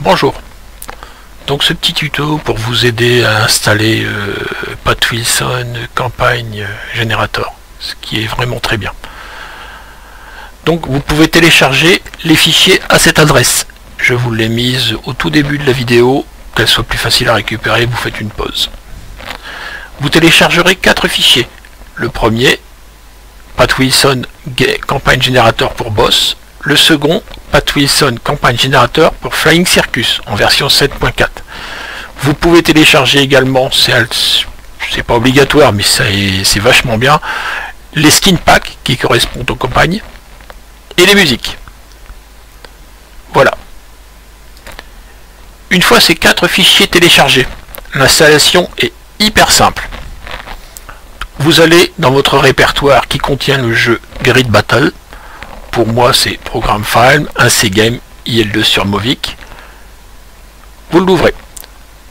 Bonjour, donc ce petit tuto pour vous aider à installer Pat Wilson Campaign Generator, ce qui est vraiment très bien. Donc vous pouvez télécharger les fichiers à cette adresse. Je vous l'ai mise au tout début de la vidéo, qu'elle soit plus facile à récupérer, vous faites une pause. Vous téléchargerez 4 fichiers. Le premier, Pat Wilson Campaign Generator pour Boss. Le second, Pat Wilson Campaign Generator pour Flying Circus en version 7.4. Vous pouvez télécharger également, c'est pas obligatoire mais c'est vachement bien, les skin packs qui correspondent aux campagnes et les musiques. Voilà. Une fois ces 4 fichiers téléchargés, l'installation est hyper simple. Vous allez dans votre répertoire qui contient le jeu Grid Battle. Pour moi, c'est Program File, un C-Game, IL2 sur Movic. Vous l'ouvrez.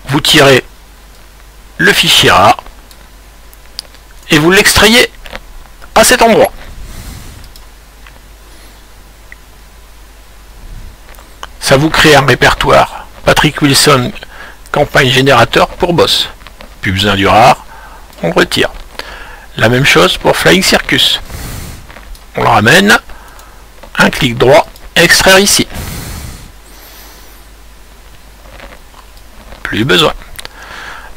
Vous tirez le fichier RAR et vous l'extrayez à cet endroit. Ça vous crée un répertoire Patrick Wilson Campaign Generator pour Boss. Plus besoin du RAR, on le retire. La même chose pour Flying Circus. On le ramène. Un clic droit, extraire ici. Plus besoin.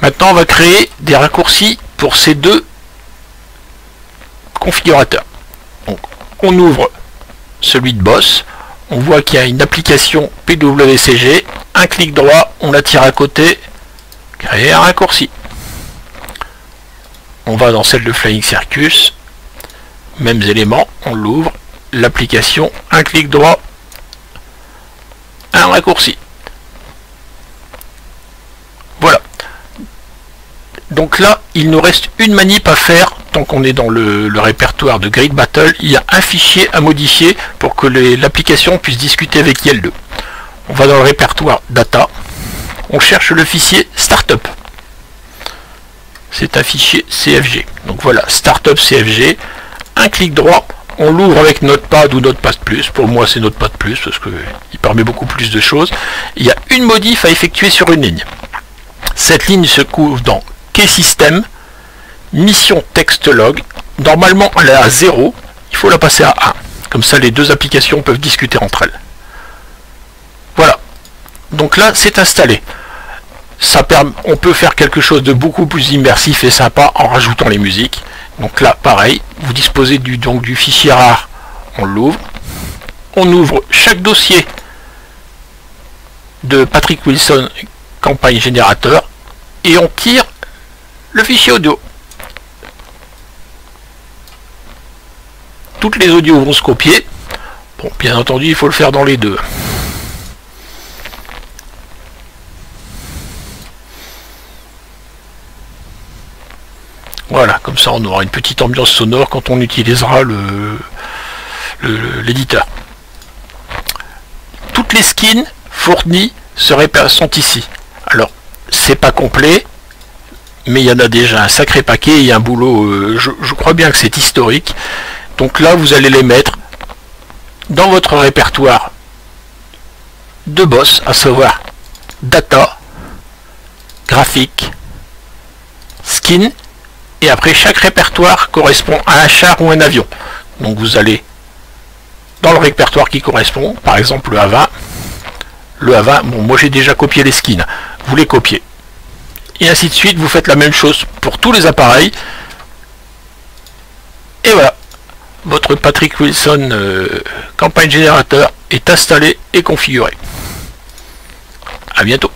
Maintenant, on va créer des raccourcis pour ces deux configurateurs. Donc, on ouvre celui de Boss. On voit qu'il y a une application PWCG. Un clic droit, on la tire à côté. Créer un raccourci. On va dans celle de Flying Circus. Mêmes éléments, on l'ouvre. L'application, un clic droit, un raccourci. Voilà. Donc là, il nous reste une manip à faire. Tant qu'on est dans le répertoire de Grid Battle, il y a un fichier à modifier pour que l'application puisse discuter avec IL2. On va dans le répertoire Data. On cherche le fichier Startup. C'est un fichier CFG. Donc voilà, Startup CFG. Un clic droit. On l'ouvre avec Notepad ou Notepad+. Pour moi, c'est Notepad+, parce qu'il permet beaucoup plus de choses. Il y a une modif à effectuer sur une ligne. Cette ligne se trouve dans Key System, Mission Text Log. Normalement, elle est à 0. Il faut la passer à 1. Comme ça, les deux applications peuvent discuter entre elles. Voilà. Donc là, c'est installé. On peut faire quelque chose de beaucoup plus immersif et sympa en rajoutant les musiques. Donc là, pareil, vous disposez du fichier RAR, on l'ouvre. On ouvre chaque dossier de Patrick Wilson Campaign Generator et on tire le fichier audio. Toutes les audios vont se copier. Bon, bien entendu, il faut le faire dans les deux. Voilà, comme ça on aura une petite ambiance sonore quand on utilisera l'éditeur. Toutes les skins fournies sont ici. Alors, c'est pas complet, mais il y en a déjà un sacré paquet, il y a un boulot, je crois bien que c'est historique. Donc là, vous allez les mettre dans votre répertoire de Boss, à savoir Data, Graphique, Skin. Et après, chaque répertoire correspond à un char ou un avion. Donc vous allez dans le répertoire qui correspond, par exemple le A20. Le A20, bon, moi j'ai déjà copié les skins. Vous les copiez. Et ainsi de suite, vous faites la même chose pour tous les appareils. Et voilà. Votre Patrick Wilson Campaign Generator est installé et configuré. À bientôt.